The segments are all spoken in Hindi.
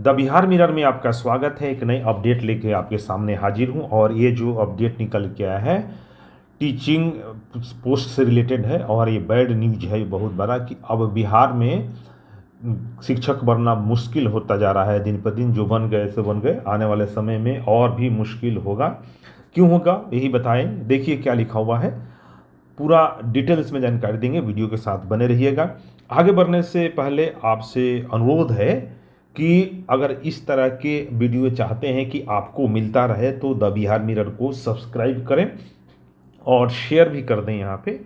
द बिहार मिरर में आपका स्वागत है। एक नई अपडेट लेके आपके सामने हाजिर हूँ और ये जो अपडेट निकल के आया है टीचिंग पोस्ट से रिलेटेड है और ये बैड न्यूज है बहुत बड़ा कि अब बिहार में शिक्षक बनना मुश्किल होता जा रहा है। दिन पर दिन जो बन गए सो बन गए, आने वाले समय में और भी मुश्किल होगा। क्यों होगा यही बताएं। देखिए क्या लिखा हुआ है, पूरा डिटेल्स में जानकारी देंगे, वीडियो के साथ बने रहिएगा। आगे बढ़ने से पहले आपसे अनुरोध है कि अगर इस तरह के वीडियो चाहते हैं कि आपको मिलता रहे तो द बिहार मिरर को सब्सक्राइब करें और शेयर भी कर दें यहाँ पे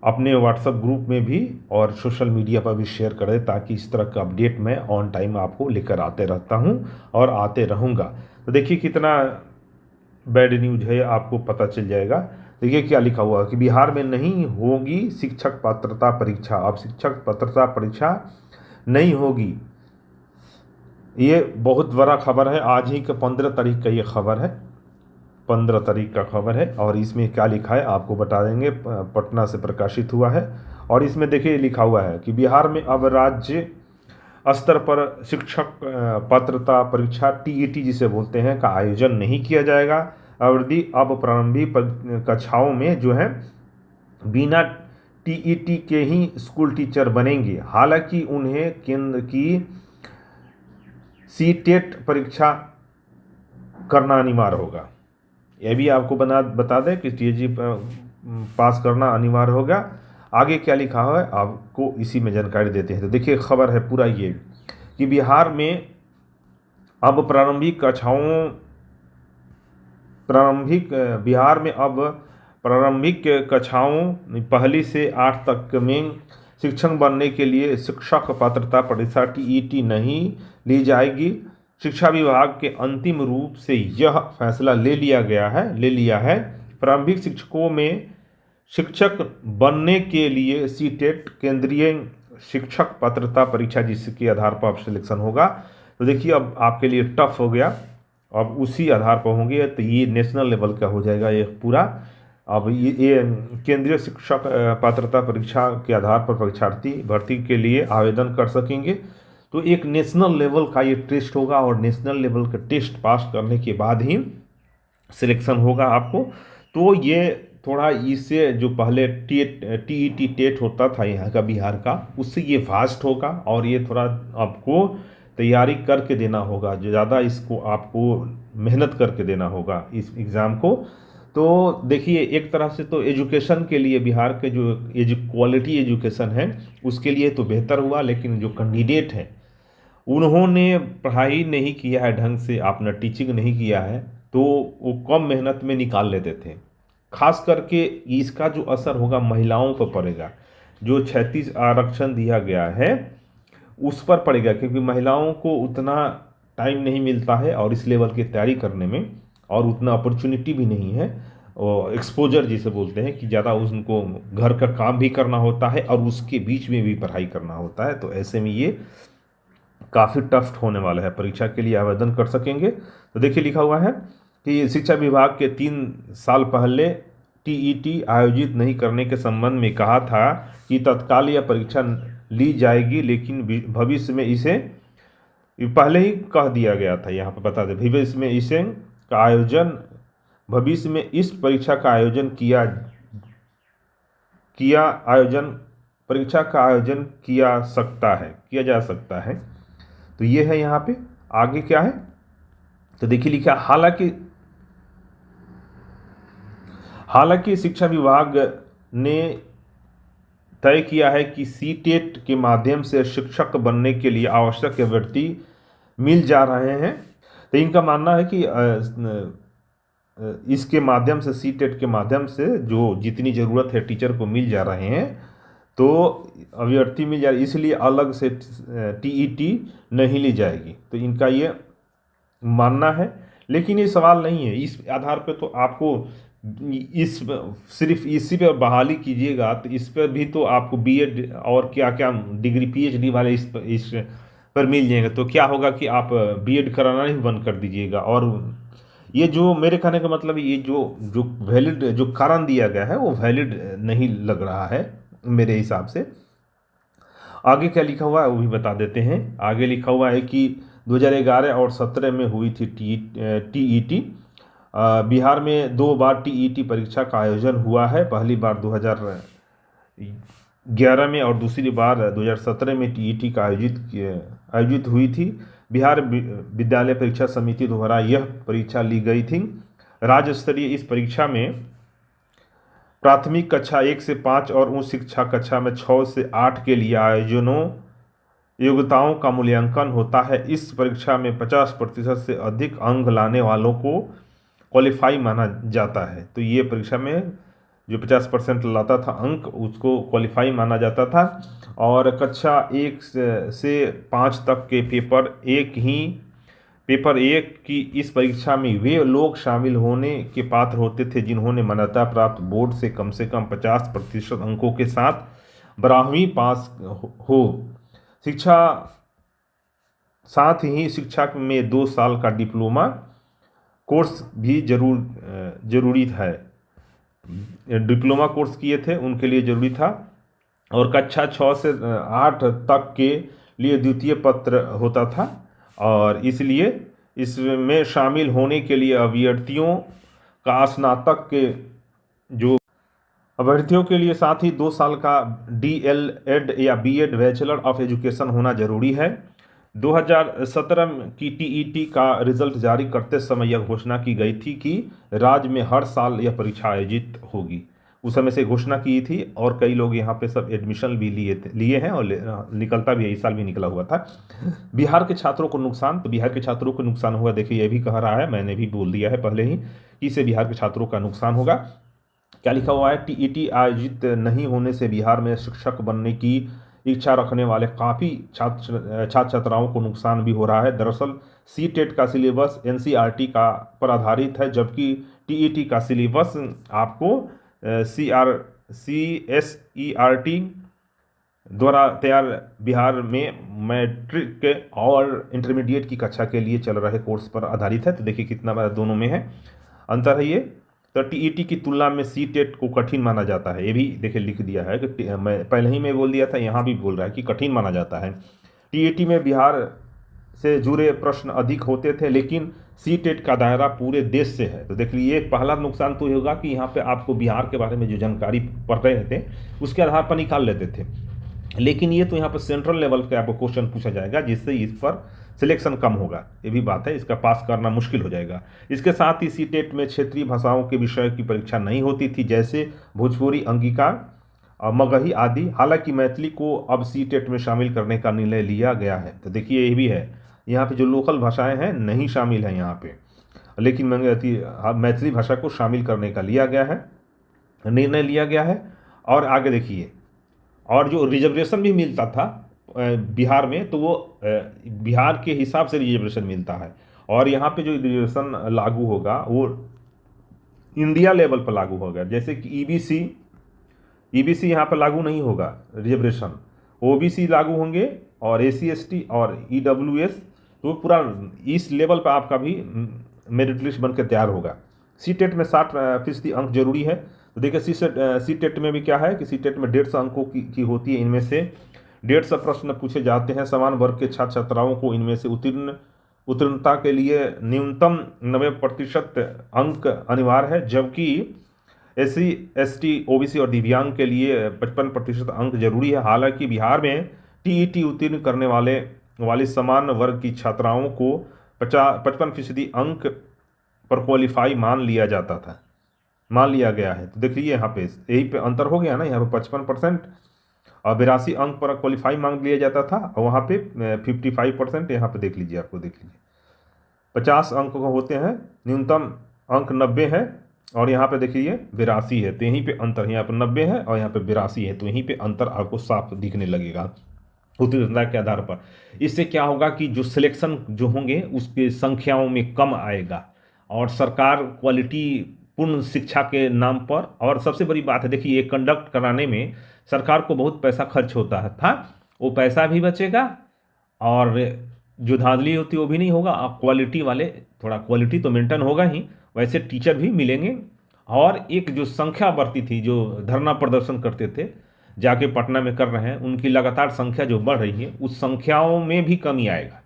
अपने व्हाट्सएप ग्रुप में भी और सोशल मीडिया पर भी शेयर करें, ताकि इस तरह का अपडेट मैं ऑन टाइम आपको लेकर आते रहता हूँ और आते रहूँगा। तो देखिए कितना बैड न्यूज है, आपको पता चल जाएगा। देखिए क्या लिखा हुआ है कि बिहार में नहीं होगी शिक्षक पात्रता परीक्षा। अब शिक्षक पात्रता परीक्षा नहीं होगी, ये बहुत बड़ा खबर है। आज ही का 15 तारीख का ये खबर है, 15 तारीख का खबर है। और इसमें क्या लिखा है आपको बता देंगे, पटना से प्रकाशित हुआ है। और इसमें देखिए लिखा हुआ है कि बिहार में अब राज्य स्तर पर शिक्षक पात्रता परीक्षा टीईटी जिसे बोलते हैं का आयोजन नहीं किया जाएगा। अवधि अब प्रारंभिक कक्षाओं में जो है बिना टीईटी के ही स्कूल टीचर बनेंगे। हालांकि उन्हें केंद्र की सीटेट परीक्षा करना अनिवार्य होगा। यह भी आपको बता दें कि टीईटी पास करना अनिवार्य होगा। आगे क्या लिखा है आपको इसी में जानकारी देते हैं। तो देखिए खबर है पूरा ये कि बिहार में अब प्रारंभिक कक्षाओं पहली से 8 तक में शिक्षक बनने के लिए शिक्षक पात्रता परीक्षा टीईटी नहीं ली जाएगी। शिक्षा विभाग के अंतिम रूप से यह फैसला ले लिया है। प्रारंभिक शिक्षकों में शिक्षक बनने के लिए सीटेट केंद्रीय शिक्षक पात्रता परीक्षा जिसके आधार पर अब सिलेक्शन होगा। तो देखिए अब आपके लिए टफ हो गया, अब उसी आधार पर होंगे तो ये नेशनल लेवल का हो जाएगा ये पूरा। अब ये केंद्रीय शिक्षक पात्रता परीक्षा के आधार पर परीक्षार्थी भर्ती के लिए आवेदन कर सकेंगे। तो एक नेशनल लेवल का ये टेस्ट होगा और नेशनल लेवल का टेस्ट पास करने के बाद ही सिलेक्शन होगा आपको। तो ये थोड़ा इससे जो पहले टीईटी टेट होता था यहाँ का बिहार का, उससे ये फास्ट होगा और ये थोड़ा आपको तैयारी करके देना होगा, जो ज़्यादा इसको आपको मेहनत करके देना होगा इस एग्ज़ाम को। तो देखिए एक तरह से तो एजुकेशन के लिए बिहार के जो क्वालिटी एजुकेशन है उसके लिए तो बेहतर हुआ, लेकिन जो कैंडिडेट हैं उन्होंने पढ़ाई नहीं किया है ढंग से, आपने टीचिंग नहीं किया है, तो वो कम मेहनत में निकाल लेते थे। खास करके इसका जो असर होगा महिलाओं पर पड़ेगा। जो 36 आरक्षण दिया गया है उस पर पड़ेगा, क्योंकि महिलाओं को उतना टाइम नहीं मिलता है और इस लेवल की तैयारी करने में, और उतना अपॉर्चुनिटी भी नहीं है, और एक्सपोजर जिसे बोलते हैं कि ज़्यादा उनको घर का काम भी करना होता है और उसके बीच में भी पढ़ाई करना होता है। तो ऐसे में ये काफ़ी टफ होने वाला है। परीक्षा के लिए आवेदन कर सकेंगे। तो देखिए लिखा हुआ है कि शिक्षा विभाग के 3 साल पहले टीईटी आयोजित नहीं करने के संबंध में कहा था कि तत्काल यह परीक्षा ली जाएगी, लेकिन भविष्य में इसे पहले ही कह दिया गया था। यहाँ पर बता दें भविष्य में इस परीक्षा का आयोजन किया जा सकता है। तो ये है यहाँ पे। आगे क्या है तो देखिए लिखा, हालांकि शिक्षा विभाग ने तय किया है कि सीटेट के माध्यम से शिक्षक बनने के लिए आवश्यक अभ्यर्थी मिल जा रहे हैं। तो इनका मानना है कि इसके माध्यम से सीटेट के माध्यम से जो जितनी ज़रूरत है टीचर को मिल जा रहे हैं, तो अभ्यर्थी मिल जा रही, इसलिए अलग से टीईटी नहीं ली जाएगी। तो इनका ये मानना है, लेकिन ये सवाल नहीं है। इस आधार पे तो आपको सिर्फ इसी पे बहाली कीजिएगा तो इस पर भी तो आपको बीएड और क्या क्या डिग्री पीएचडी वाले इस पर मिल जाएंगे। तो क्या होगा कि आप बीएड कराना ही बंद कर दीजिएगा। और ये जो मेरे कहने का मतलब ये जो वैलिड जो कारण दिया गया है वो वैलिड नहीं लग रहा है मेरे हिसाब से। आगे क्या लिखा हुआ है वो भी बता देते हैं। आगे लिखा हुआ है कि 2011 और 17 में हुई थी टीईटी। बिहार में 2 बार टीईटी परीक्षा का आयोजन हुआ है, पहली बार 2011 में और दूसरी बार 2017 में टीईटी का आयोजित हुई थी। बिहार विद्यालय परीक्षा समिति द्वारा यह परीक्षा ली गई थी। राज्य स्तरीय इस परीक्षा में प्राथमिक कक्षा 1 से 5 और उच्च शिक्षा कक्षा में 6 से 8 के लिए योग्यताओं का मूल्यांकन होता है। इस परीक्षा में 50% से अधिक अंक लाने वालों को क्वालिफाई माना जाता है। तो ये परीक्षा में जो 50% लाता था अंक, उसको क्वालिफाई माना जाता था। और कक्षा 1 से 5 तक के पेपर 1 की इस परीक्षा में वे लोग शामिल होने के पात्र होते थे जिन्होंने मान्यता प्राप्त बोर्ड से कम 50% अंकों के साथ 12वीं पास हो। साथ ही शिक्षा में 2 साल का डिप्लोमा कोर्स भी जरूरी है। डिप्लोमा कोर्स किए थे उनके लिए जरूरी था। और कक्षा 6 से 8 तक के लिए द्वितीय पत्र होता था, और इसलिए इसमें शामिल होने के लिए अभ्यर्थियों का स्नातक के जो अभ्यर्थियों के लिए साथ ही 2 साल का DLED या बीएड बैचलर ऑफ एजुकेशन होना जरूरी है। 2017 की टीईटी का रिजल्ट जारी करते समय यह घोषणा की गई थी कि राज्य में हर साल यह परीक्षा आयोजित होगी। उस समय से घोषणा की थी और कई लोग यहाँ पे सब एडमिशन भी लिए हैं और निकलता भी है, इस साल भी निकला हुआ था। बिहार के छात्रों को नुकसान, तो बिहार के छात्रों को नुकसान हुआ। देखिए ये भी कह रहा है, मैंने भी बोल दिया है पहले ही कि इससे बिहार के छात्रों का नुकसान होगा। क्या लिखा हुआ है? टीईटी आयोजित नहीं होने से बिहार में शिक्षक बनने की इच्छा रखने वाले काफ़ी छात्र छात्राओं को नुकसान भी हो रहा है। दरअसल सीटेट का सिलेबस एनसीईआरटी का पर आधारित है, जबकि टीईटी का सिलेबस आपको सीएसईआरटी द्वारा तैयार बिहार में मैट्रिक और इंटरमीडिएट की कक्षा के लिए चल रहे कोर्स पर आधारित है। तो देखिए कितना बड़ा दोनों में है अंतर है ये। तो टीईटी की तुलना में सीटेट को कठिन माना जाता है। ये भी देखिए लिख दिया है कि मैं पहले ही मैं बोल दिया था, यहाँ भी बोल रहा है कि कठिन माना जाता है। टीईटी में बिहार से जुड़े प्रश्न अधिक होते थे, लेकिन सीटेट का दायरा पूरे देश से है। तो देख लीजिए पहला नुकसान तो ये होगा कि यहाँ पे आपको बिहार के बारे में जो जानकारी पढ़ रहे थे उसके आधार पर निकाल लेते थे, लेकिन ये तो यहाँ पर सेंट्रल लेवल पे आपको क्वेश्चन पूछा जाएगा जिससे इस पर सिलेक्शन कम होगा। ये भी बात है, इसका पास करना मुश्किल हो जाएगा। इसके साथ ही सीटेट में क्षेत्रीय भाषाओं के विषय की परीक्षा नहीं होती थी, जैसे भोजपुरी, अंगिका, मगही आदि। हालांकि मैथिली को अब सीटेट में शामिल करने का निर्णय लिया गया है। तो देखिए ये भी है, यहाँ पे जो लोकल भाषाएं हैं नहीं शामिल हैं यहाँ पे, लेकिन मैथिली भाषा को शामिल करने का निर्णय लिया गया है। और आगे देखिए, और जो रिजर्वेशन भी मिलता था बिहार में, तो वो बिहार के हिसाब से रिजर्वेशन मिलता है। और यहाँ पे जो रिजर्वेशन लागू होगा वो इंडिया लेवल पर लागू होगा। जैसे कि ईबीसी यहाँ पर लागू नहीं होगा रिजर्वेशन, ओबीसी लागू होंगे और एससी एसटी और ईडब्ल्यूएस, तो पूरा इस लेवल पर आपका भी मेरिट लिस्ट बन के तैयार होगा। सीटेट में 60% अंक जरूरी है। तो देखिए सीटेट में भी क्या है कि सीटेट में 150 अंकों की होती है। इनमें से 150 प्रश्न पूछे जाते हैं। समान वर्ग के छात्र छात्राओं को इनमें से उत्तीर्णता के लिए न्यूनतम 90% अंक अनिवार्य है, जबकि एससी एसटी ओबीसी और दिव्यांग के लिए 55% अंक जरूरी है। हालांकि बिहार में टीईटी उत्तीर्ण करने वाली समान वर्ग की छात्राओं को 55% अंक पर क्वालिफाई मान लिया गया है। तो देखिए यहाँ पे यही पे अंतर हो गया ना, यहाँ पे 55% और 82 अंक पर क्वालिफाई मांग लिया जाता था, और वहाँ पे 55%। यहाँ पे देख लीजिए 50 अंक होते हैं, न्यूनतम अंक 90 है, और यहाँ पे देखिए 82 है। तो यहीं पे अंतर, यहाँ पे 90 है और यहाँ पे 82 है, तो यहीं पे अंतर आपको साफ दिखने लगेगा उत्तीर्णता के आधार पर। इससे क्या होगा कि जो सिलेक्शन जो होंगे उसके संख्याओं में कम आएगा, और सरकार क्वालिटी पूर्ण शिक्षा के नाम पर, और सबसे बड़ी बात है देखिए, ये कंडक्ट कराने में सरकार को बहुत पैसा खर्च होता था, वो पैसा भी बचेगा और जो धांधली होती है वो भी नहीं होगा। क्वालिटी वाले, थोड़ा क्वालिटी तो मेंटेन होगा ही, वैसे टीचर भी मिलेंगे। और एक जो संख्या बढ़ती थी, जो धरना प्रदर्शन करते थे जाके पटना में कर रहे हैं, उनकी लगातार संख्या जो बढ़ रही है उस संख्याओं में भी कमी आएगा।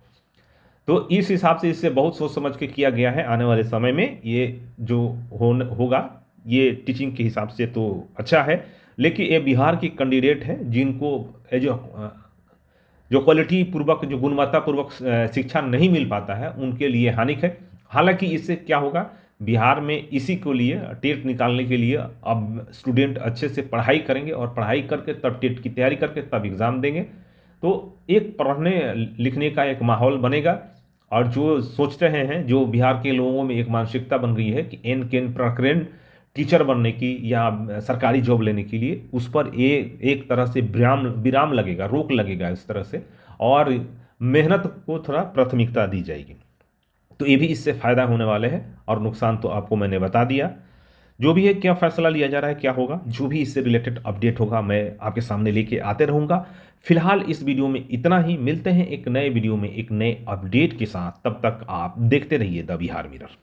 तो इस हिसाब से इससे बहुत सोच समझ के किया गया है। आने वाले समय में ये जो होगा ये टीचिंग के हिसाब से तो अच्छा है, लेकिन ये बिहार की कैंडिडेट है जिनको जो क्वालिटी पूर्वक, जो गुणवत्ता पूर्वक शिक्षा नहीं मिल पाता है, उनके लिए हानिक है। हालांकि इससे क्या होगा, बिहार में इसी को लिए टेट निकालने के लिए अब स्टूडेंट अच्छे से पढ़ाई करेंगे और पढ़ाई करके तब टेट की तैयारी करके तब एग्ज़ाम देंगे। तो एक पढ़ने लिखने का एक माहौल बनेगा। और जो सोच रहे हैं, जो बिहार के लोगों में एक मानसिकता बन गई है कि एन केन प्रकरण टीचर बनने की या सरकारी जॉब लेने के लिए, उस पर एक तरह से विराम लगेगा, रोक लगेगा इस तरह से, और मेहनत को थोड़ा प्राथमिकता दी जाएगी। तो ये भी इससे फ़ायदा होने वाले हैं, और नुकसान तो आपको मैंने बता दिया। जो भी है, क्या फैसला लिया जा रहा है, क्या होगा, जो भी इससे रिलेटेड अपडेट होगा मैं आपके सामने लेके आते रहूँगा। फिलहाल इस वीडियो में इतना ही। मिलते हैं एक नए वीडियो में एक नए अपडेट के साथ। तब तक आप देखते रहिए द बिहार मिरर।